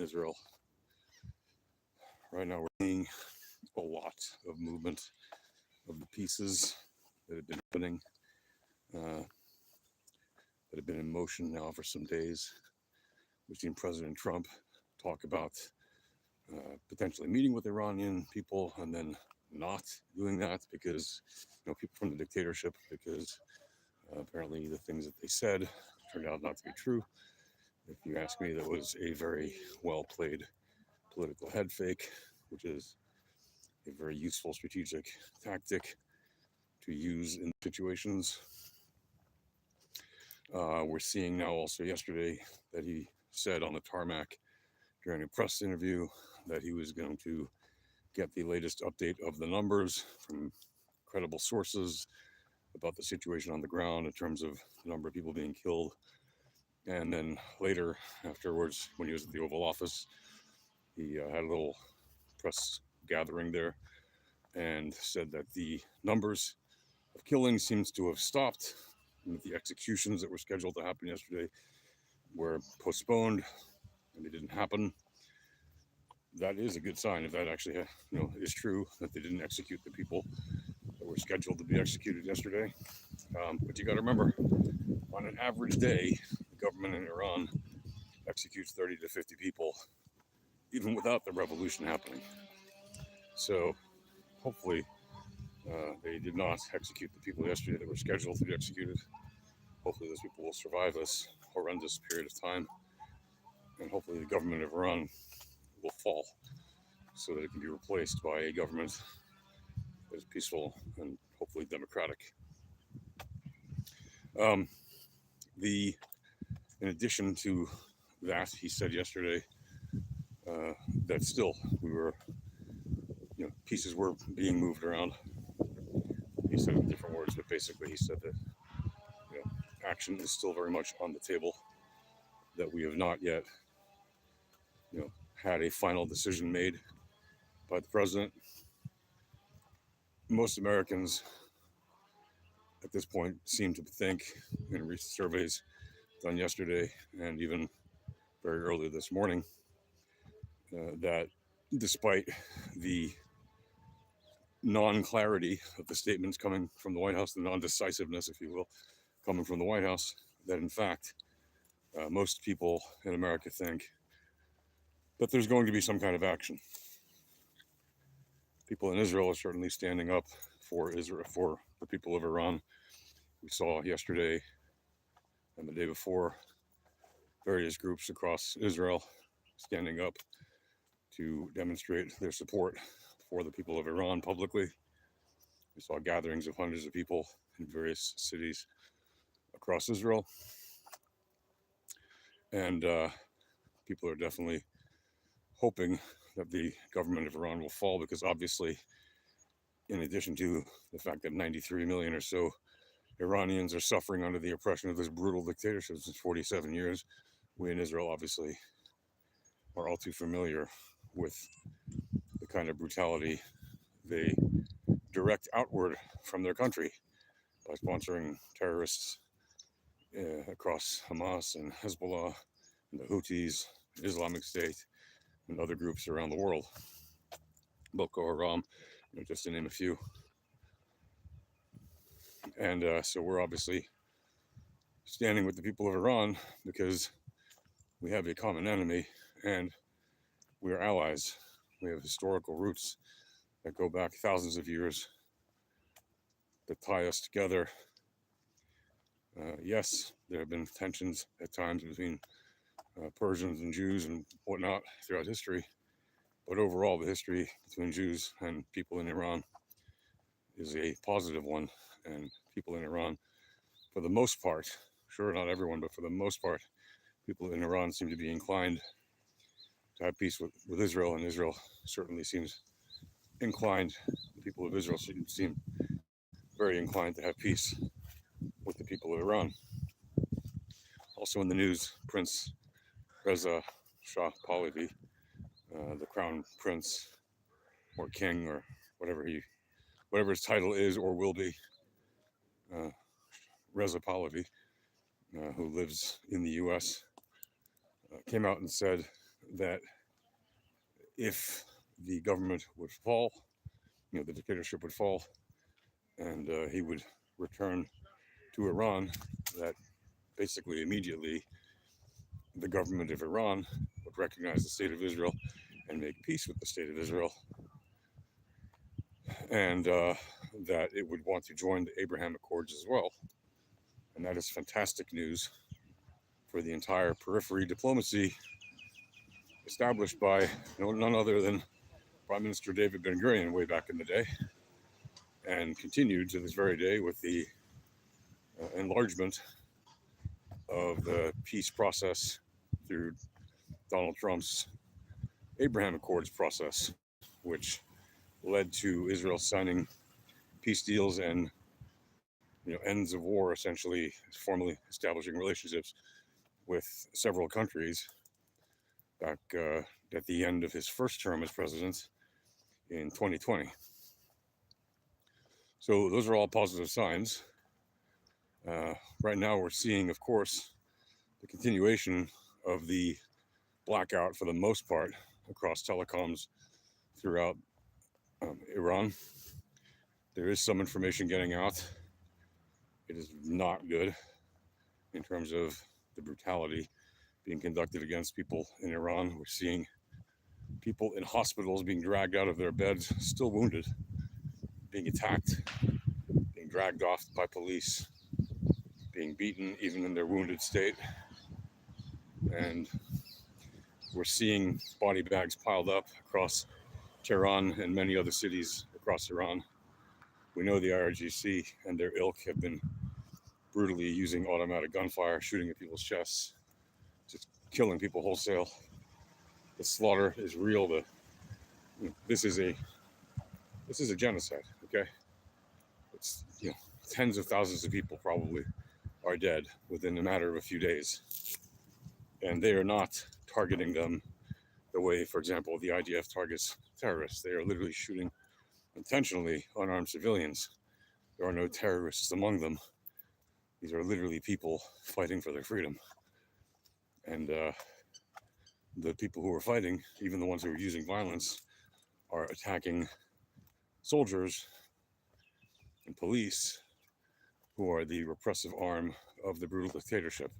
Israel. Right now, we're seeing a lot of movement of the pieces that have been happening, that have been in motion now for some days. We've seen President Trump talk about potentially meeting with Iranian people and then not doing that because people from the dictatorship, because apparently the things that they said turned out not to be true. If you ask me, that was a very well played political head fake, which is a very useful strategic tactic to use in situations. We're seeing now also yesterday that he said on the tarmac during a press interview that he was going to get the latest update of the numbers from credible sources about the situation on the ground in terms of the number of people being killed. And then later, afterwards, when he was at the Oval Office, he had a little press gathering there and said that the numbers of killings seems to have stopped, and that the executions that were scheduled to happen yesterday were postponed and they didn't happen. That is a good sign if that actually is true, that they didn't execute the people that were scheduled to be executed yesterday. But you got to remember, on an average day, the government in Iran executes 30 to 50 people, even without the revolution happening. So hopefully they did not execute the people yesterday that were scheduled to be executed. Hopefully those people will survive this horrendous period of time, and hopefully the government of Iran will fall so that it can be replaced by a government that is peaceful and hopefully democratic. In addition to that, he said yesterday that still pieces were being moved around. He said it in different words, but basically he said that action is still very much on the table, that we have not yet had a final decision made by the president. Most Americans at this point seem to think, in recent surveys done yesterday and even very early this morning, that despite the non-clarity of the statements coming from the White House, the non-decisiveness, if you will, coming from the White House, that in fact most people in America think that there's going to be some kind of action. People in Israel are certainly standing up for Israel, for the people of Iran. We saw yesterday and the day before various groups across Israel standing up to demonstrate their support for the people of Iran publicly. We saw gatherings of hundreds of people in various cities across Israel. And people are definitely hoping that the government of Iran will fall, because obviously, in addition to the fact that 93 million or so Iranians are suffering under the oppression of this brutal dictatorship since 47 years, we in Israel obviously are all too familiar with the kind of brutality they direct outward from their country by sponsoring terrorists across Hamas and Hezbollah and the Houthis, Islamic State, and other groups around the world. Boko Haram, just to name a few. And so we're obviously standing with the people of Iran because we have a common enemy and we are allies. We have historical roots that go back thousands of years that tie us together. Yes, there have been tensions at times between Persians and Jews and whatnot throughout history, but overall the history between Jews and people in Iran is a positive one, and people in Iran, for the most part, sure not everyone, but for the most part, people in Iran seem to be inclined to have peace with Israel, and Israel certainly seems inclined, the people of Israel seem very inclined to have peace with the people of Iran. Also in the news, Prince Reza Shah Pahlavi, the crown prince or king or whatever his title is or will be, Reza Pahlavi, who lives in the U.S., came out and said that if the government would fall, the dictatorship would fall, and he would return to Iran, that basically immediately the government of Iran would recognize the state of Israel and make peace with the state of Israel, and that it would want to join the Abraham Accords as well. And that is fantastic news for the entire periphery diplomacy established by none other than Prime Minister David Ben-Gurion way back in the day, and continued to this very day with the enlargement of the peace process through Donald Trump's Abraham Accords process, which led to Israel signing peace deals and ends of war, essentially formally establishing relationships with several countries back at the end of his first term as president in 2020. So those are all positive signs. Right now we're seeing, of course, the continuation of the blackout for the most part across telecoms throughout Iran. There is some information getting out. It is not good in terms of the brutality being conducted against people in Iran. We're seeing people in hospitals being dragged out of their beds, still wounded, being attacked, being dragged off by police, being beaten even in their wounded state. And we're seeing body bags piled up across Tehran and many other cities across Iran. We know the IRGC and their ilk have been brutally using automatic gunfire, shooting at people's chests, just killing people wholesale. The slaughter is real. This is a genocide. Okay, it's tens of thousands of people probably are dead within a matter of a few days, and they are not targeting them the way, for example, the IDF targets terrorists. They are literally shooting intentionally unarmed civilians. There are no terrorists among them. These are literally people fighting for their freedom. And the people who are fighting, even the ones who are using violence, are attacking soldiers and police who are the repressive arm of the brutal dictatorship.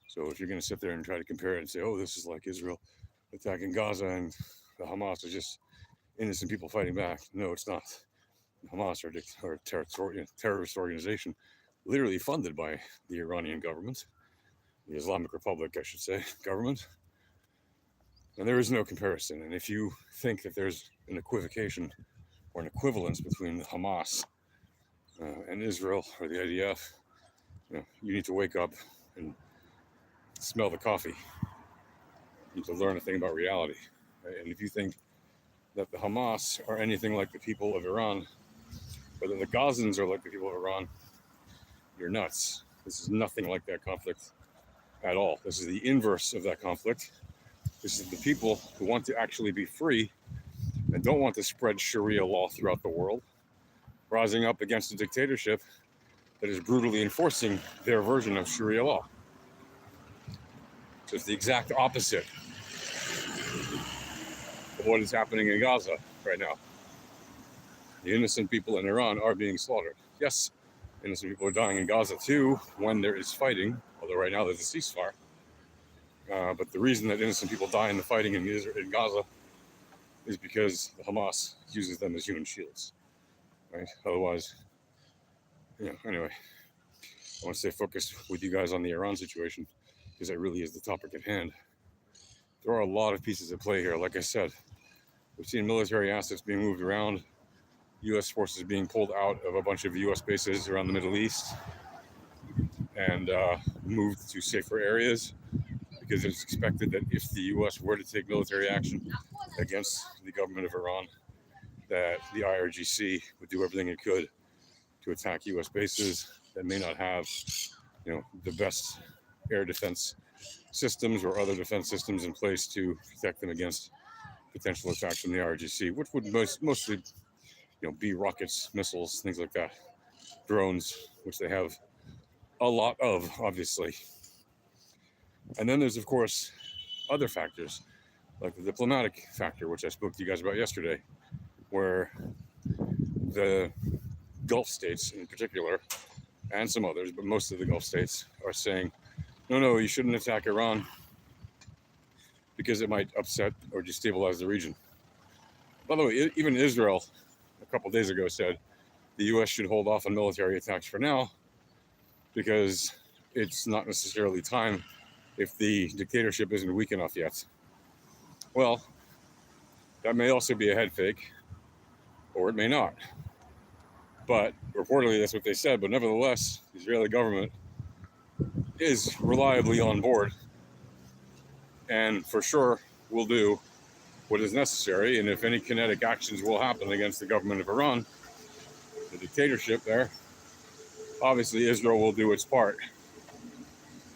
So if you're going to sit there and try to compare it and say, oh, this is like Israel attacking Gaza and the Hamas are just innocent people fighting back. No, it's not. Hamas are a terrorist organization literally funded by the Iranian government, the Islamic Republic, I should say, government. And there is no comparison. And if you think that there's an equivocation or an equivalence between the Hamas and Israel or the IDF, you need to wake up and smell the coffee. You need to learn a thing about reality. Right? And if you think that the Hamas are anything like the people of Iran, or that the Gazans are like the people of Iran, you're nuts. This is nothing like that conflict at all. This is the inverse of that conflict. This is the people who want to actually be free and don't want to spread Sharia law throughout the world, rising up against a dictatorship that is brutally enforcing their version of Sharia law. So it's the exact opposite of what is happening in Gaza right now. The innocent people in Iran are being slaughtered. Yes, innocent people are dying in Gaza too when there is fighting, although right now there's a ceasefire. But the reason that innocent people die in the fighting in Gaza is because the Hamas uses them as human shields, right? Otherwise, anyway, I want to stay focused with you guys on the Iran situation because that really is the topic at hand. There are a lot of pieces at play here. Like I said, we've seen military assets being moved around, U.S. forces being pulled out of a bunch of U.S. bases around the Middle East and moved to safer areas, because it's expected that if the U.S. were to take military action against the government of Iran, that the IRGC would do everything it could to attack U.S. bases that may not have, the best air defense systems or other defense systems in place to protect them against potential attacks from the IRGC, which would mostly, be rockets, missiles, things like that, drones, which they have a lot of, obviously. And then there's, of course, other factors. like the diplomatic factor, which I spoke to you guys about yesterday, where the Gulf states in particular, and some others, but most of the Gulf states are saying, no, you shouldn't attack Iran because it might upset or destabilize the region. By the way, even Israel a couple days ago said the U.S. should hold off on military attacks for now because it's not necessarily time if the dictatorship isn't weak enough yet. Well, that may also be a head fake, or it may not. But reportedly, that's what they said. But nevertheless, the Israeli government is reliably on board and for sure will do what is necessary. And if any kinetic actions will happen against the government of Iran, the dictatorship there, obviously Israel will do its part.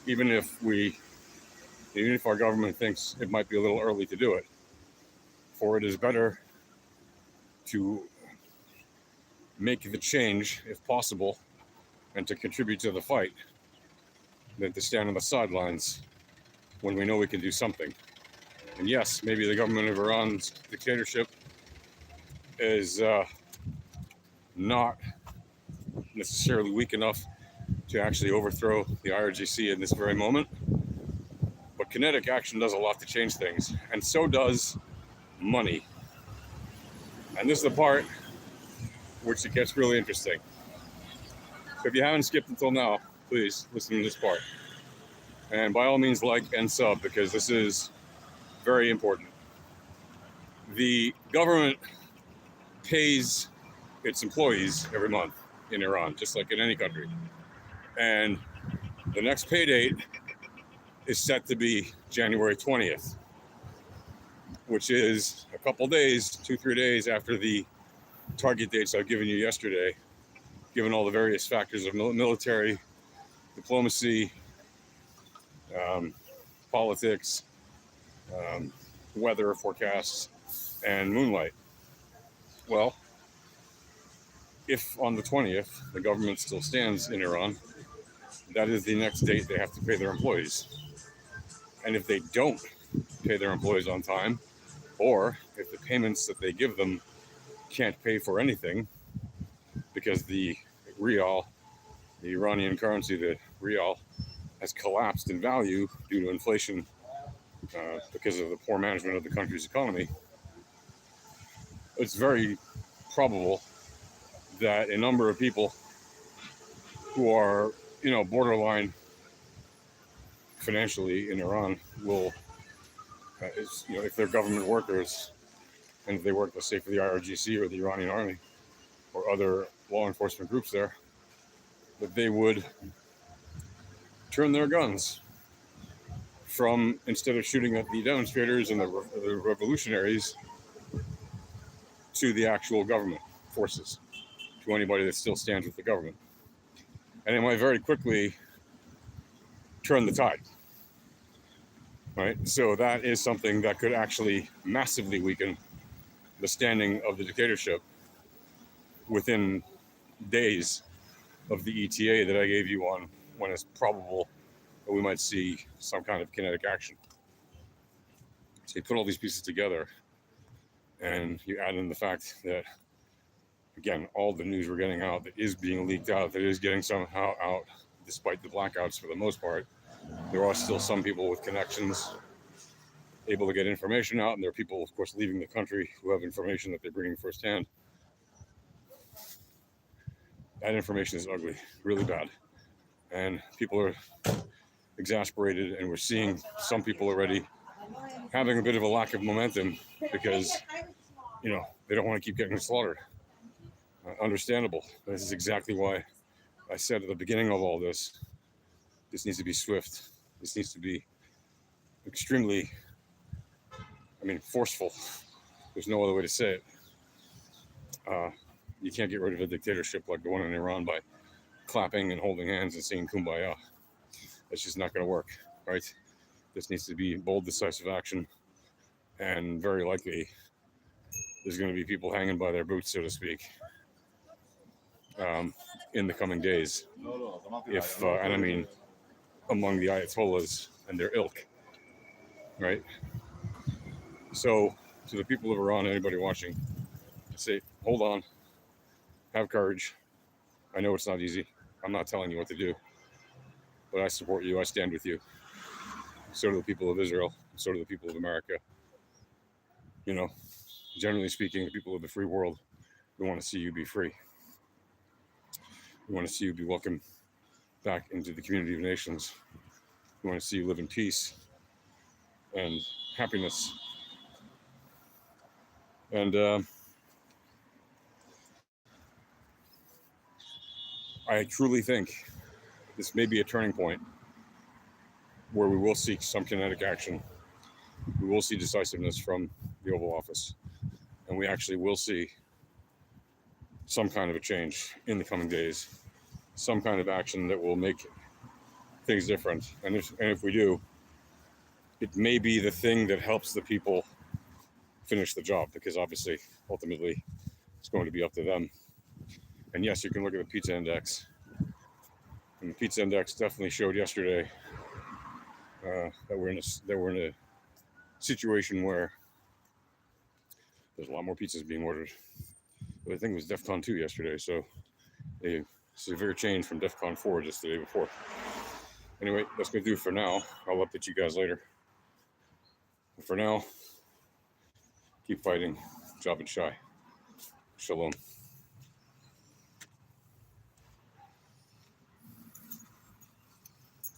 Even if our government thinks it might be a little early to do it. For it is better to make the change, if possible, and to contribute to the fight than to stand on the sidelines when we know we can do something. And yes, maybe the government of Iran's dictatorship is not necessarily weak enough to actually overthrow the IRGC in this very moment. But kinetic action does a lot to change things, and so does money. And this is the part which it gets really interesting. So if you haven't skipped until now, please listen to this part. And by all means, like and sub, because this is very important. The government pays its employees every month in Iran, just like in any country. And the next pay date is set to be January 20th, which is a couple days, 2-3 days after the target dates I've given you yesterday, given all the various factors of military, diplomacy, politics, weather forecasts, and moonlight. Well, if on the 20th the government still stands in Iran, that is the next date they have to pay their employees. And if they don't pay their employees on time, or if the payments that they give them can't pay for anything because the rial, the Iranian currency, the rial, has collapsed in value due to inflation because of the poor management of the country's economy, it's very probable that a number of people who are, borderline financially in Iran will, if they're government workers and if they work, let's say, for the IRGC or the Iranian army or other law enforcement groups there, that they would turn their guns from, instead of shooting at the demonstrators and the revolutionaries, to the actual government forces, to anybody that still stands with the government. And it might very quickly turn the tide, right? So that is something that could actually massively weaken the standing of the dictatorship within days of the ETA that I gave you on when it's probable that we might see some kind of kinetic action. So you put all these pieces together and you add in the fact that, again, all the news we're getting out that is being leaked out, that is getting somehow out, despite the blackouts for the most part. There are still some people with connections able to get information out, and there are people, of course, leaving the country who have information that they're bringing firsthand. That information is ugly, really bad. And people are exasperated, and we're seeing some people already having a bit of a lack of momentum because, they don't want to keep getting slaughtered. Understandable. This is exactly why I said at the beginning of all this needs to be swift. This needs to be extremely, forceful. There's no other way to say it. You can't get rid of a dictatorship like the one in Iran by clapping and holding hands and saying kumbaya. That's just not going to work, right? This needs to be bold, decisive action, and very likely there's going to be people hanging by their boots, so to speak, in the coming days. If, among the Ayatollahs and their ilk, right? So, to the people of Iran, anybody watching, I say, hold on, have courage. I know it's not easy. I'm not telling you what to do, but I support you. I stand with you. So do the people of Israel. So do the people of America. You know, generally speaking, the people of the free world, we want to see you be free. We want to see you be welcomed back into the community of nations. We want to see you live in peace and happiness. And I truly think this may be a turning point where we will see some kinetic action. We will see decisiveness from the Oval Office. And we actually will see some kind of a change in the coming days, some kind of action that will make things different. And if we do, it may be the thing that helps the people finish the job, because obviously, ultimately, it's going to be up to them. And yes, you can look at the pizza index. And the pizza index definitely showed yesterday that we're in a situation where there's a lot more pizzas being ordered. But I think it was DEFCON 2 yesterday, so a severe change from DEFCON 4 just the day before. Anyway, that's going to do it for now. I'll update you guys later. But for now, keep fighting. Job and Shai. Shalom.